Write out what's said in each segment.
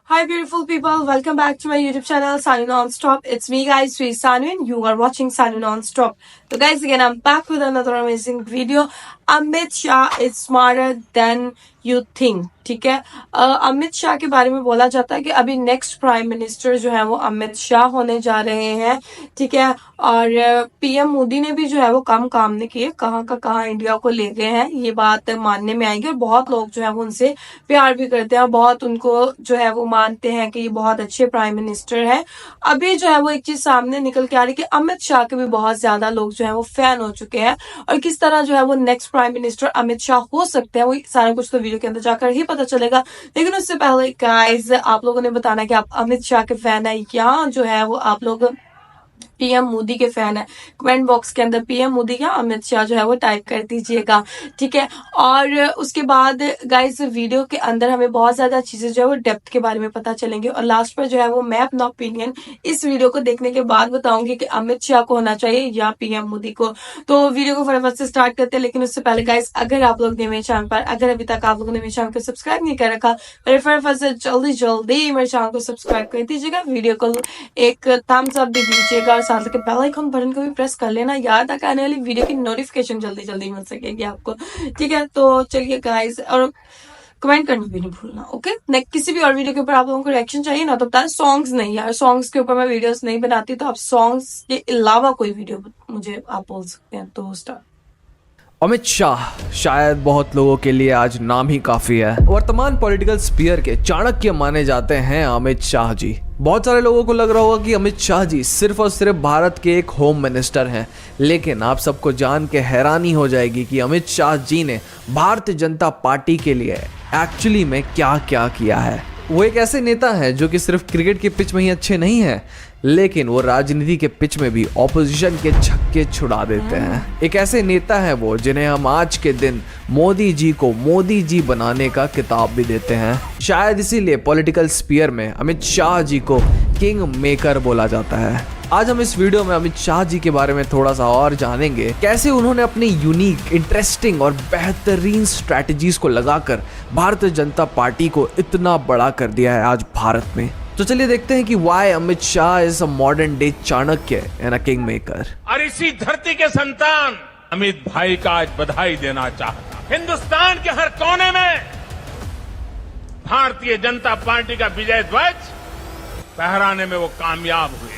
Hi beautiful people, welcome back to my YouTube channel Sanu Nonstop. It's me guys, Sri Sanu and you are watching Sanu Nonstop. So guys, again I'm back with another amazing video. Amit Shah is smarter than you think. ठीक है, अमित शाह के बारे में बोला जाता है कि अभी नेक्स्ट प्राइम मिनिस्टर जो है वो अमित शाह होने जा रहे हैं. ठीक है, और पीएम मोदी ने भी जो है वो कम काम नहीं किए, कहाँ का कहाँ इंडिया को ले गए हैं, ये बात मानने में आएगी. और बहुत लोग जो है वो उनसे प्यार भी करते हैं, बहुत उनको जो है वो मानते हैं कि ये बहुत अच्छे प्राइम मिनिस्टर है. अभी जो है वो एक चीज सामने निकल के आ रही है कि अमित शाह के भी बहुत ज्यादा लोग जो है वो फैन हो चुके हैं, और किस तरह जो है वो next prime minister Amit Shah हो सकते हैं वो सारा कुछ तो वीडियो के अंदर जाकर ही पता चलेगा. लेकिन उससे पहले गाइस, आप लोगों ने बताना कि आप अमित शाह के फैन है या जो है वो आप लोग पीएम मोदी के फैन है. कमेंट बॉक्स के अंदर पीएम मोदी या अमित शाह जो है वो टाइप कर दीजिएगा. ठीक है, और उसके बाद गाइस वीडियो के अंदर हमें बहुत ज्यादा चीजें जो है वो डेप्थ के बारे में पता चलेंगी, और लास्ट पर जो है वो मैं अपना ओपिनियन इस वीडियो को देखने के बाद बताऊंगी कि अमित शाह को होना चाहिए या पीएम मोदी को. तो वीडियो को फटाफट से स्टार्ट करते हैं. लेकिन उससे पहले गाइस, अगर आप लोग ने मेरे चैनल पर अगर अभी तक आप लोगों ने मेरे चैनल को सब्सक्राइब नहीं कर रखा, फटाफट से जल्दी मेरे चैनल को सब्सक्राइब कर दीजिएगा, वीडियो को एक थम्स अप भी दीजिएगा, और साथ के बेल आइकन बटन को भी प्रेस कर लेना यार, ताकि आने वाली वीडियो की नोटिफिकेशन जल्दी मिल सकेगी आपको. ठीक है, तो चलिए गाइस, और कमेंट करना भी नहीं भूलना. ओके, नेक्स्ट किसी भी और वीडियो के ऊपर आप लोगों को रिएक्शन चाहिए ना, तो बताएं. सॉन्ग्स नहीं यार, सॉन्ग्स के ऊपर मैं वीडियोस नहीं बनाती, तो आप सॉन्ग्स के अलावा कोई वीडियो मुझे आप बोल सकते हैं. तो स्टार्ट. अमित शाह शायद बहुत लोगों के लिए आज नाम ही काफी है. वर्तमान पॉलिटिकल स्फीयर के चाणक्य माने जाते हैं अमित शाह जी. बहुत सारे लोगों को लग रहा होगा कि अमित शाह जी सिर्फ और सिर्फ भारत के एक होम मिनिस्टर हैं, लेकिन आप सबको जान के हैरानी हो जाएगी कि अमित शाह जी ने भारतीय जनता पार्टी के लिए एक्चुअली में क्या क्या किया है. वो एक ऐसे नेता हैं जो कि सिर्फ क्रिकेट के पिच में ही अच्छे नहीं हैं, लेकिन वो राजनीति के पिच में भी ऑपोजिशन के छक्के छुड़ा देते हैं. एक ऐसे नेता हैं वो जिन्हें हम आज के दिन मोदी जी को मोदी जी बनाने का किताब भी देते हैं. शायद इसीलिए पॉलिटिकल स्फीयर में अमित शाह जी को किंग मेकर बोला जाता है. आज हम इस वीडियो में अमित शाह जी के बारे में थोड़ा सा और जानेंगे, कैसे उन्होंने अपनी यूनिक, इंटरेस्टिंग और बेहतरीन स्ट्रैटेजीज को लगाकर भारतीय जनता पार्टी को इतना बड़ा कर दिया है आज भारत में. तो चलिए देखते हैं कि why Amit Shah is a modern day Chanakya and a king maker. और इसी धरती के संतान अमित भाई का आज बधाई देना चाहता. हिंदुस्तान के हर कोने में भारतीय जनता पार्टी का विजय ध्वज फहराने में वो कामयाब हुए.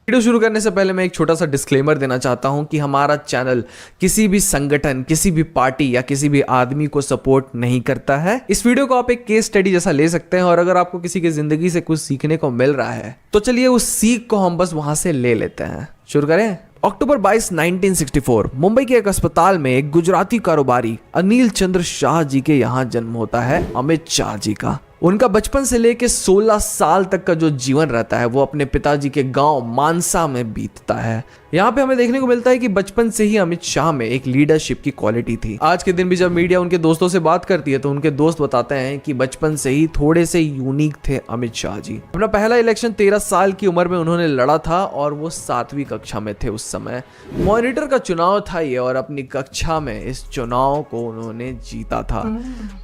वीडियो शुरू करने से पहले मैं एक छोटा सा डिस्क्लेमर देना चाहता हूं कि हमारा चैनल किसी भी संगठन, किसी भी पार्टी या किसी भी आदमी को सपोर्ट नहीं करता है. इस वीडियो को आप एक केस स्टडी जैसा ले सकते हैं, और अगर आपको किसी की जिंदगी से कुछ सीखने को मिल रहा है तो चलिए उस सीख को हम बस वहां से ले लेते हैं. शुरू करें. अक्टूबर 22, 1964 मुंबई के एक अस्पताल में एक गुजराती कारोबारी अनिल चंद्र शाह जी के यहाँ जन्म होता है अमित शाह जी का. उनका बचपन से लेकर 16 साल तक का जो जीवन रहता है वो अपने पिताजी के गांव मानसा में बीतता है. यहाँ पे हमें देखने को मिलता है कि बचपन से ही अमित शाह में एक लीडरशिप की क्वालिटी थी. आज के दिन भी जब मीडिया उनके दोस्तों से बात करती है तो उनके दोस्त बताते हैं कि बचपन से ही थोड़े से यूनिक थे अमित शाह जी. अपना पहला इलेक्शन 13 साल की उम्र में उन्होंने लड़ा था, और वो 7वीं कक्षा में थे उस समय. मॉनिटर का चुनाव था ये, और अपनी कक्षा में इस चुनाव को उन्होंने जीता था.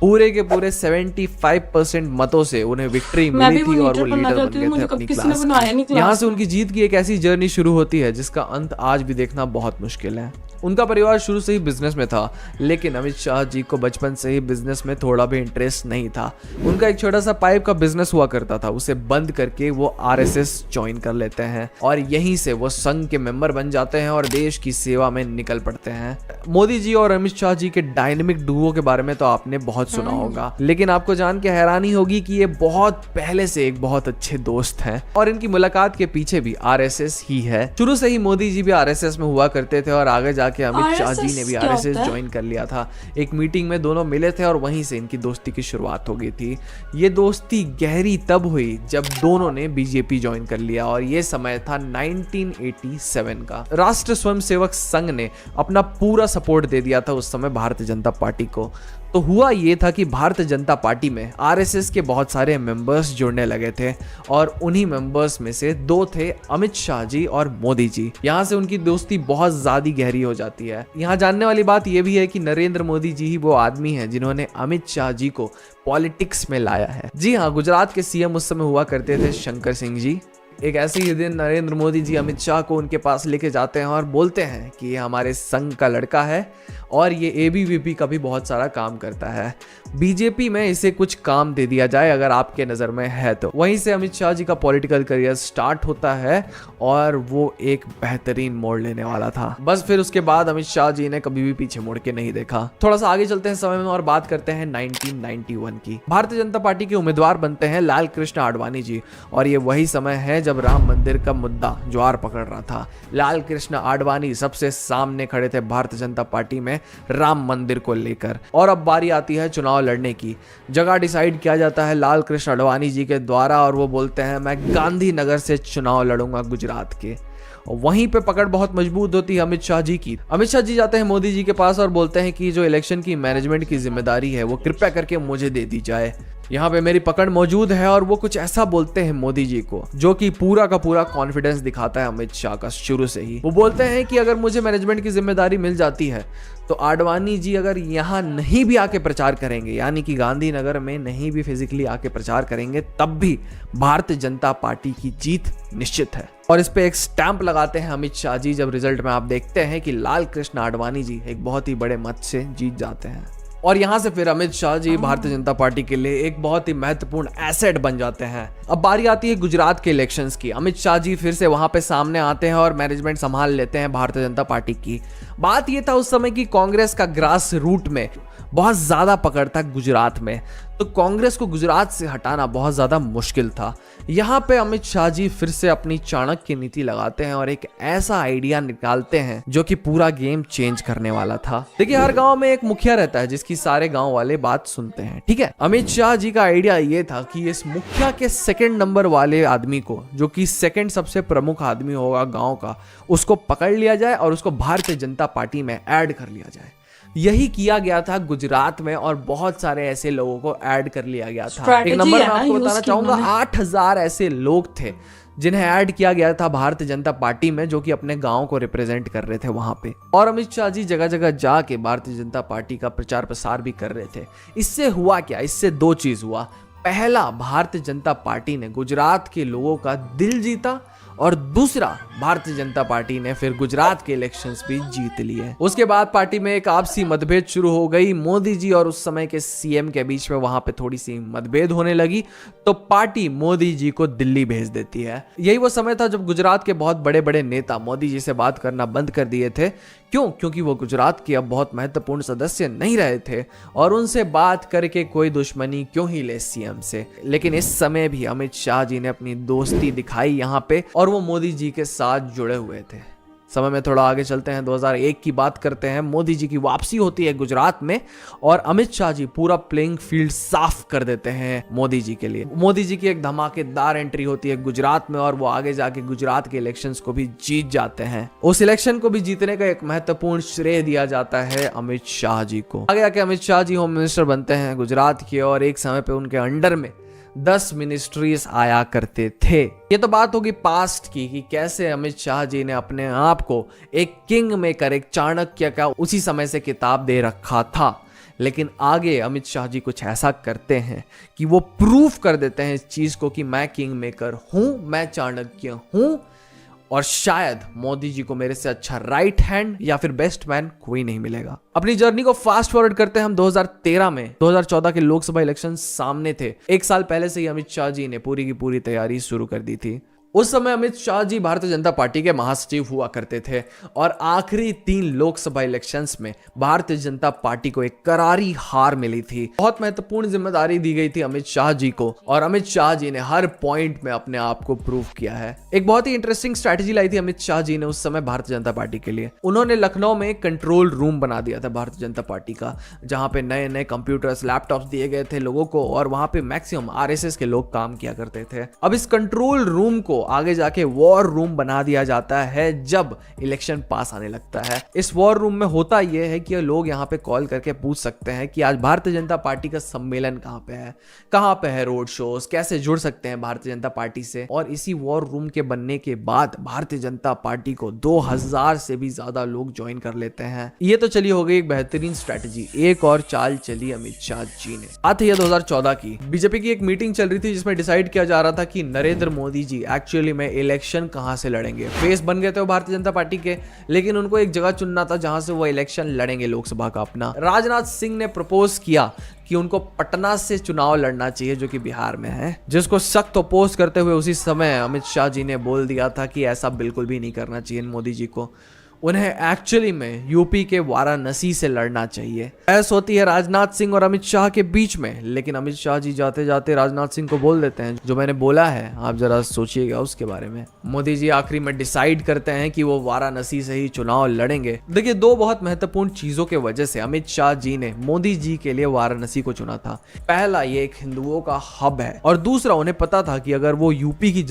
पूरे के पूरे 75% मतों से उन्हें विक्ट्री मिली थी, और वो लीडर बन गए थे अपनी क्लास. यहाँ से उनकी जीत की एक ऐसी जर्नी शुरू होती है जिसका अंत आज भी देखना बहुत मुश्किल है. उनका परिवार शुरू से ही बिजनेस में था, लेकिन अमित शाह जी को बचपन से ही बिजनेस में थोड़ा भी इंटरेस्ट नहीं था. उनका एक छोटा सा पाइप का बिजनेस हुआ करता था, उसे बंद करके वो आरएसएस ज्वाइन कर लेते हैं, और यहीं से वो संघ के मेंबर बन जाते हैं और देश की सेवा में निकल पड़ते हैं. मोदी जी और अमित शाह जी के डायनेमिक डुओ के बारे में तो आपने बहुत सुना होगा, लेकिन आपको जान के हैरानी होगी कि ये बहुत पहले से एक बहुत अच्छे दोस्त हैं, और इनकी मुलाकात के पीछे भी आरएसएस ही है. शुरू से ही मोदी जी भी आरएसएस में हुआ करते थे, और आगे जाके अमित शाह जी ने भी आरएसएस ज्वाइन कर लिया था. एक मीटिंग में दोनों मिले थे, और वहीं से इनकी दोस्ती की शुरुआत हो गई थी. ये दोस्ती गहरी तब हुई जब दोनों ने बीजेपी ज्वाइन कर लिया, और ये समय था 1987 का. राष्ट्र स्वयंसेवक संघ ने अपना पूरा सपोर्ट दे दिया था उस समय भारतीय जनता पार्टी को. तो हुआ ये था कि भारतीय जनता पार्टी में आरएसएस के बहुत सारे मेंबर्स जुड़ने लगे थे और उन्हीं मेंबर्स में से 2 थे अमित शाह जी और मोदी जी। यहाँ से उनकी दोस्ती बहुत ज्यादा गहरी हो जाती है। यहाँ जानने वाली बात यह भी है कि नरेंद्र मोदी जी ही वो आदमी है जिन्होंने अमित शाह जी को पॉलिटिक्स में लाया है। जी हाँ, गुजरात के सीएम उस समय हुआ करते थे शंकर सिंह जी। एक ऐसे ही दिन नरेंद्र मोदी जी अमित शाह को उनके पास लेके जाते हैं और बोलते हैं कि ये हमारे संघ का लड़का है और ये एबीवीपी का भी बहुत सारा काम करता है, बीजेपी में इसे कुछ काम दे दिया जाए अगर आपके नज़र में है तो। वहीं से अमित शाह जी का पॉलिटिकल करियर स्टार्ट होता है और वो एक बेहतरीन मोड़ लेने वाला था। बस फिर उसके बाद अमित शाह जी ने कभी भी पीछे मुड़ के नहीं देखा। थोड़ा सा आगे चलते हैं समय में और बात करते हैं 1991 की। भारतीय जनता पार्टी के उम्मीदवार बनते हैं लाल कृष्ण आडवाणी जी और ये वही समय है जब राम मंदिर का मुद्दा ज्वार पकड़ रहा था। लाल कृष्ण आडवाणी सबसे सामने खड़े थे भारतीय जनता पार्टी में राम मंदिर को लेकर। और अब बारी आती है चुनाव लड़ने की। जगह डिसाइड किया जाता है लाल कृष्ण आडवाणी जी के द्वारा और वो बोलते हैं मैं गांधीनगर से चुनाव लड़ूंगा गुजरात के। और वहीं पे पकड़ बहुत मजबूत होती है अमित शाह जी की। अमित शाह जी जाते हैं मोदी जी के पास और बोलते हैं कि जो इलेक्शन की मैनेजमेंट की जिम्मेदारी है वो कृपया करके मुझे दे दी जाए। यहाँ पे मेरी पकड़ मौजूद है और वो कुछ ऐसा बोलते हैं मोदी जी को जो कि पूरा का पूरा कॉन्फिडेंस दिखाता है अमित शाह का शुरू से ही। वो बोलते हैं कि अगर मुझे मैनेजमेंट की जिम्मेदारी मिल जाती है तो आडवाणी जी अगर यहाँ नहीं भी आके प्रचार करेंगे, यानी कि गांधीनगर में नहीं भी फिजिकली आके प्रचार करेंगे, तब भी भारतीय जनता पार्टी की जीत निश्चित है। और इस पे एक स्टैंप लगाते हैं अमित शाह जी जब रिजल्ट में आप देखते हैं कि लाल कृष्ण आडवाणी जी एक बहुत ही बड़े मत से जीत जाते हैं। और यहां से फिर अमित शाह जी भारतीय जनता पार्टी के लिए एक बहुत ही महत्वपूर्ण एसेट बन जाते हैं। अब बारी आती है गुजरात के इलेक्शंस की। अमित शाह जी फिर से वहां पे सामने आते हैं और मैनेजमेंट संभाल लेते हैं भारतीय जनता पार्टी की। बात यह था उस समय की कांग्रेस का ग्रास रूट में बहुत ज्यादा पकड़ था गुजरात में, तो कांग्रेस को गुजरात से हटाना बहुत ज्यादा मुश्किल था। यहाँ पे अमित शाह जी फिर से अपनी चाणक्य नीति लगाते हैं और एक ऐसा आइडिया निकालते हैं जो कि पूरा गेम चेंज करने वाला था। देखिए, हर गांव में एक मुखिया रहता है जिसकी सारे गांव वाले बात सुनते हैं, ठीक है। अमित शाह जी का आइडिया ये था कि इस मुखिया के 2nd नंबर वाले आदमी को, जो कि 2nd सबसे प्रमुख आदमी होगा गांव का, उसको पकड़ लिया जाए और उसको भारतीय जनता पार्टी में ऐड कर लिया जाए। यही किया गया था गुजरात में और बहुत सारे ऐसे लोगों को ऐड कर लिया गया था। एक नंबर मैं आपको बताना चाहूंगा, 8000 ऐसे लोग थे जिन्हें ऐड किया गया था भारतीय जनता पार्टी में, जो कि अपने गांव को रिप्रेजेंट कर रहे थे वहां पे। और अमित शाह जी जगह जगह जाके भारतीय जनता पार्टी का प्रचार प्रसार भी कर रहे थे। इससे हुआ क्या? इससे 2 चीज हुआ। पहला, भारतीय जनता पार्टी ने गुजरात के लोगों का दिल जीता और दूसरा, भारतीय जनता पार्टी ने फिर गुजरात के इलेक्शंस भी जीत लिए। उसके बाद पार्टी में एक आपसी मतभेद शुरू हो गई। मोदी जी और उस समय के सीएम के बीच में वहां पे थोड़ी सी मतभेद होने लगी, तो पार्टी मोदी जी को दिल्ली भेज देती है। यही वो समय था जब गुजरात के बहुत बड़े बड़े नेता मोदी जी से बात करना बंद कर दिए थे। क्यों? क्योंकि वो गुजरात के अब बहुत महत्वपूर्ण सदस्य नहीं रहे थे और उनसे बात करके कोई दुश्मनी क्यों ही ले सीएम से। लेकिन इस समय भी अमित शाह जी ने अपनी दोस्ती दिखाई यहाँ पे और वो मोदी जी के साथ जुड़े हुए थे। समय में थोड़ा आगे चलते हैं, 2001 की बात करते हैं। मोदी जी की वापसी होती है गुजरात में और अमित शाह जी पूरा प्लेइंग फील्ड साफ कर देते हैं मोदी जी के लिए। मोदी जी की एक धमाकेदार एंट्री होती है गुजरात में और वो आगे जाके गुजरात के इलेक्शंस को भी जीत जाते हैं। उस इलेक्शन को भी जीतने का एक महत्वपूर्ण श्रेय दिया जाता है अमित शाह जी को। आगे जाके अमित शाह जी होम मिनिस्टर बनते हैं गुजरात के और एक समय पे उनके अंडर में 10 मिनिस्ट्रीज आया करते थे। ये तो बात होगी पास्ट की कि कैसे अमित शाह जी ने अपने आप को एक किंग मेकर, एक चाणक्य का उसी समय से किताब दे रखा था। लेकिन आगे अमित शाह जी कुछ ऐसा करते हैं कि वो प्रूफ कर देते हैं इस चीज को कि मैं किंग मेकर हूं, मैं चाणक्य हूं और शायद मोदी जी को मेरे से अच्छा राइट हैंड या फिर बेस्ट मैन कोई नहीं मिलेगा। अपनी जर्नी को फास्ट फॉरवर्ड करते हैं हम 2013 में। 2014 के लोकसभा इलेक्शन सामने थे। 1 साल पहले से ही अमित शाह जी ने पूरी की पूरी तैयारी शुरू कर दी थी। उस समय अमित शाह जी भारतीय जनता पार्टी के महासचिव हुआ करते थे और आखिरी 3 लोकसभा इलेक्शंस में भारतीय जनता पार्टी को एक करारी हार मिली थी। बहुत महत्वपूर्ण जिम्मेदारी दी गई थी अमित शाह जी को और अमित शाह जी ने हर पॉइंट में अपने आप को प्रूव किया है। एक बहुत ही इंटरेस्टिंग स्ट्रैटेजी लाई थी अमित शाह जी ने उस समय भारतीय जनता पार्टी के लिए। उन्होंने लखनऊ में एक कंट्रोल रूम बना दिया था भारतीय जनता पार्टी का, जहां पे नए नए कंप्यूटर्स, लैपटॉप्स दिए गए थे लोगों को और वहां पे मैक्सिमम आरएसएस के लोग काम किया करते थे। अब इस कंट्रोल रूम को आगे जाके वॉर रूम बना दिया जाता है जब इलेक्शन पास आने लगता है। इस वॉर रूम में होता यह है कि लोग यहाँ पे कॉल करके पूछ सकते हैं कि आज भारतीय जनता पार्टी का सम्मेलन कहाँ पे है रोड शोज, कैसे जुड़ सकते हैं भारतीय जनता पार्टी से। और इसी वॉर रूम के बनने के बाद भारतीय जनता पार्टी को 2000 से भी ज्यादा लोग ज्वाइन कर लेते हैं। ये तो चली हो गई एक बेहतरीन स्ट्रेटजी। एक और चाल चली अमित शाह जी ने। बात है 2014 की। बीजेपी की एक मीटिंग चल रही थी जिसमें डिसाइड किया जा रहा था कि नरेंद्र मोदी जी एक्चुअली में इलेक्शन कहां से लड़ेंगे। फेस बन गए थे वो भारतीय जनता पार्टी के, लेकिन उनको एक जगह चुनना था जहां से वो इलेक्शन लड़ेंगे लोकसभा का अपना। राजनाथ सिंह ने प्रपोज किया कि उनको पटना से चुनाव लड़ना चाहिए जो कि बिहार में है, जिसको सख्त अपोज करते हुए उसी समय अमित शाह जी ने बोल दिया था कि ऐसा बिल्कुल भी नहीं करना चाहिए मोदी जी को। उन्हें एक्चुअली में यूपी के वाराणसी से लड़ना चाहिए। बहस होती है राजनाथ सिंह और अमित शाह के बीच में, लेकिन अमित शाह जी जाते जाते राजनाथ सिंह को बोल देते हैं जो मैंने बोला है, आप जरा सोचिएगा उसके बारे में। मोदी जी आखिरी में डिसाइड करते हैं कि वो वाराणसी से ही चुनाव लड़ेंगे। देखिए, दो बहुत महत्वपूर्ण चीजों के वजह से अमित शाह जी ने मोदी जी के लिए वाराणसी को चुना था। पहला, ये एक हिंदुओं का हब है, और दूसरा, उन्हें पता था कि अगर वो यूपी की